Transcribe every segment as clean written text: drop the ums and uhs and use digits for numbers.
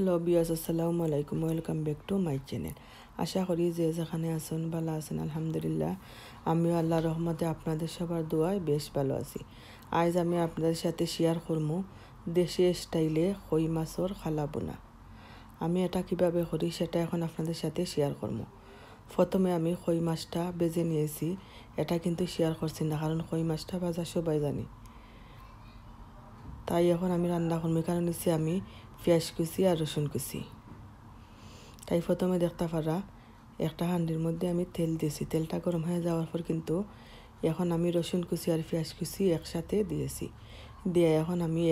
Hello viewers, আসসালামু আলাইকুম। Welcome back to my channel. আশা করি যে যেখানে আছেন ভালো আছেন। আলহামদুলিল্লাহ, আমিও আল্লাহর রহমতে আপনাদের সবার দোয়ায় বেশ ভালো আছি। আজ আমি আপনাদের সাথে শেয়ার করবো দেশি স্টাইলে কই মাছের খালা বোনা। আমি এটা কীভাবে করি সেটা এখন আপনাদের সাথে শেয়ার করবো। প্রথমে আমি কই মাছটা বেজে নিয়েছি। এটা কিন্তু শেয়ার করছি না, কারণ কই মাছটা ভাজা সবাই জানি। তাই এখন আমি রান্না করবো। এখানে নিচ্ছি আমি পেঁয়াজ কুচি আর রসুন কুচি। তাই প্রথমে দেখতে পারা একটা হাঁডির মধ্যে আমি তেল দিয়েছি। তেলটা গরম হয়ে যাওয়ার পর কিন্তু এখন আমি রসুন কুচি আর পেঁয়াজ কুচি একসাথে দিয়েছি। দিয়ে এখন আমি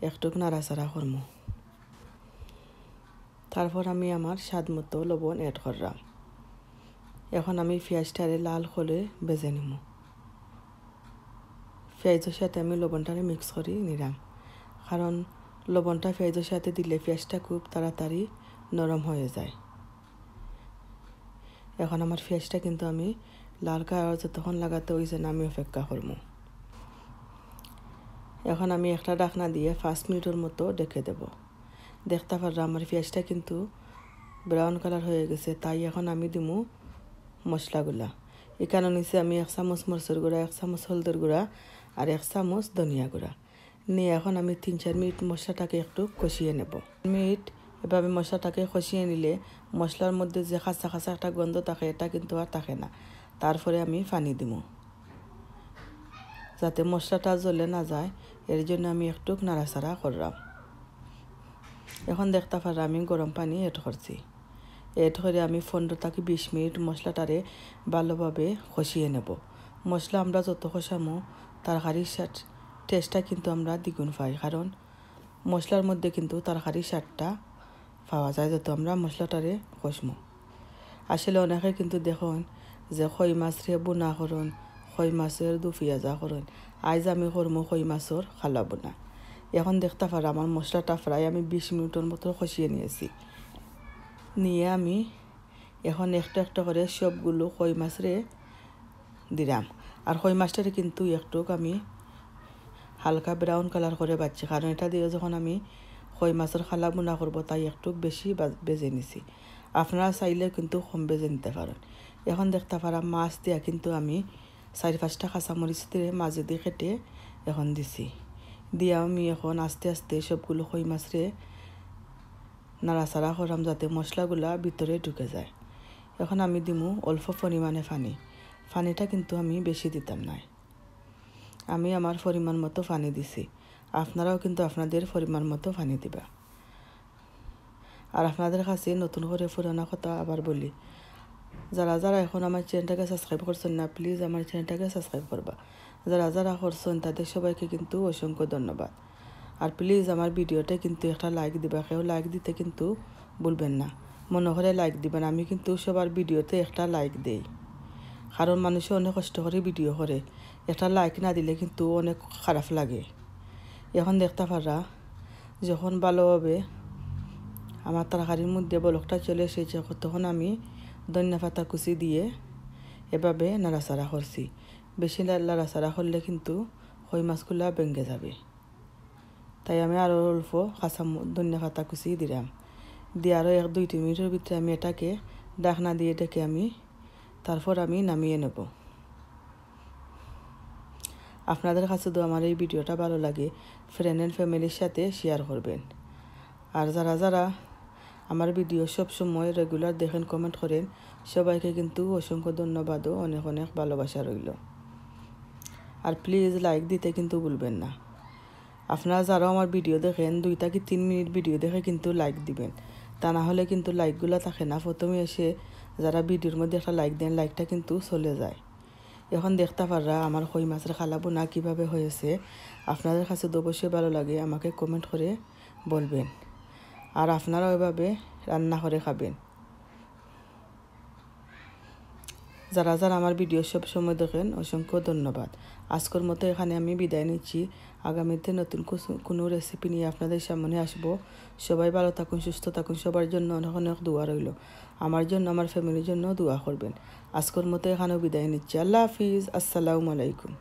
একটু নাড়াচাড়া করবো। তারপর আমি আমার স্বাদ মতো লবণ অ্যাড করলাম। এখন আমি পেঁয়াজটারে লাল করে ভেজে নিব। পেঁয়াজের সাথে আমি লবণটারে মিক্স করে নিলাম, কারণ লবণটা পেঁয়াজের সাথে দিলে পেঁয়াজটা খুব তাড়াতাড়ি নরম হয়ে যায়। এখন আমার পেঁয়াজটা কিন্তু আমি লাল কালার যতক্ষণ লাগাতে হয়েছে না, আমি অপেক্ষা করব। এখন আমি একটা ঢাকনা দিয়ে 5 মিনিটের মতো ডেকে দেব। দেখতে পারলাম আমার পেঁয়াজটা কিন্তু ব্রাউন কালার হয়ে গেছে। তাই এখন আমি দিব মশলাগুলা। এখানে নিচে আমি 1 চামচ মরিচের গুঁড়া, 1 চামচ হলদের গুঁড়া আর 1 চামচ ধনিয়া গুঁড়া নিয়ে এখন আমি 3-4 মিনিট মশলাটাকে একটু কষিয়ে নেব। এভাবে মশলাটাকে কষিয়ে নিলে মশলার মধ্যে যে খাঁচা খাঁচা একটা গন্ধ থাকে, এটা কিন্তু আর থাকে না। তারপরে আমি পানি দিব, যাতে মশলাটা জ্বলে না যায়। এর জন্য আমি একটু নাড়াচাড়া করলাম। এখন দেখতে পারলাম আমি গরম পানি এড করছি। এড করে আমি 15-20 মিনিট মশলাটারে ভালোভাবে কষিয়ে নেব। মশলা আমরা যত কষামো তরকারির টেস্টটা কিন্তু আমরা দ্বিগুণ পাই, কারণ মশলার মধ্যে কিন্তু তরকারির স্বাদটা পাওয়া যায় যত আমরা মশলাটারে কষমো। আসলে অনেকে কিন্তু দেখুন যে কই মাছরে বোনা করুন, কই মাছের দু পেঁয়াজা করুন। আজ আমি করবো কই মাছের খালা বোনা। এখন দেখতে পারা আমার মশলাটা প্রায় আমি 20 মিনিটের মতো কষিয়ে নিয়েছি। নিয়ে আমি এখন একটা একটা করে সবগুলো কই মাছরে দিলাম। আর কই মাছটারে কিন্তু একটু আমি হালকা ব্রাউন কালার করে বাচ্ছি, কারণ এটা দিয়ে যখন আমি কই মাছের খালা বোনা করবো তাই একটু বেশি বেজে নিছি। আপনারা চাইলে কিন্তু কম বেজে নিতে পারেন। এখন দেখতে পারা মাছ দিয়া কিন্তু আমি 4-5টা কাঁচামরিচ দিয়ে মাঝে দিয়ে কেটে এখন দিছি। দিয়ে আমি এখন আস্তে আস্তে সবগুলো কই মাছরে নাড়াচাড়া করাম, যাতে মশলাগুলা ভিতরে ঢুকে যায়। এখন আমি দিমু অল্প পরিমাণে পানিটা কিন্তু আমি বেশি দিতাম না। আমি আমার পরিমাণ মতো পানি দিছি। আপনারাও কিন্তু আপনাদের পরিমাণ মতো পানি দিবা। আর আপনাদের কাছে নতুন করে পুরানো কথা আবার বলি, যারা যারা এখন আমার চ্যানেলটাকে সাবস্ক্রাইব করছেন না, প্লিজ আমার চ্যানেলটাকে সাবস্ক্রাইব করবা। যারা যারা করছেন তাদের সবাইকে কিন্তু অসংখ্য ধন্যবাদ। আর প্লিজ আমার ভিডিওতে কিন্তু একটা লাইক দিবা। কেউ লাইক দিতে কিন্তু ভুলবেন না। মনে করে লাইক দিবেন। আমি কিন্তু সবার ভিডিওতে একটা লাইক দেই, কারণ মানুষে অনেক কষ্ট করে ভিডিও করে। একটা লাইক না দিলে কিন্তু অনেক খারাপ লাগে। এখন দেখতে পারা যখন ভালোভাবে আমার তরকারির মধ্যে বলকটা চলে এসেছে, তখন আমি ধনিয়া পাতা কুচি দিয়ে এভাবে নাড়াচাড়া করছি। বেশি নাড়াচাড়া করলে কিন্তু কই মাছগুলা ভেঙে যাবে। তাই আমি আরও অল্প ধনিয়া পাতা কুচি দিলাম। দিয়ে আরও 1-2 মিনিটের ভিতরে আমি এটাকে ঢাকনা দিয়ে ডেকে তারপর আমি নামিয়ে নেব। আপনাদের কাছে তো আমার এই ভিডিওটা ভালো লাগে, ফ্রেন্ড অ্যান্ড ফ্যামিলির সাথে শেয়ার করবেন। আর যারা যারা আমার ভিডিও সব সময় রেগুলার দেখেন, কমেন্ট করেন, সবাইকে কিন্তু অসংখ্য ধন্যবাদ ও অনেক অনেক ভালোবাসা রইল। আর প্লিজ লাইক দিতে কিন্তু ভুলবেন না। আপনারা যারা আমার ভিডিও দেখেন 2-3 মিনিট ভিডিও দেখে কিন্তু লাইক দিবেন, তা না হলে কিন্তু লাইকগুলো থাকে না। প্রথমে এসে যারা ভিডিওর মধ্যে একটা লাইক দেন, লাইকটা কিন্তু চলে যায়। এখন দেখতে পাররা আমার কই মাছের খালা বোনা কীভাবে হয়েছে। আপনাদের কাছে তো অবশ্যই ভালো লাগে, আমাকে কমেন্ট করে বলবেন। আর আপনারাও এভাবে রান্না করে খাবেন। যারা যারা আমার ভিডিও সব সময় দেখেন, অসংখ্য ধন্যবাদ। আজকের মতো এখানে আমি বিদায় নিচ্ছি। আগামীতে নতুন কোনো রেসিপি নিয়ে আপনাদের সামনে আসবো। সবাই ভালো থাকুন, সুস্থ থাকুন। সবার জন্য অনেক অনেক দোয়া রইল। আমার জন্য, আমার ফ্যামিলির জন্য দোয়া করবেন। আজকের মতো এখানেও বিদায় নিচ্ছি। আল্লাহ হাফিজ, আসসালামু আলাইকুম।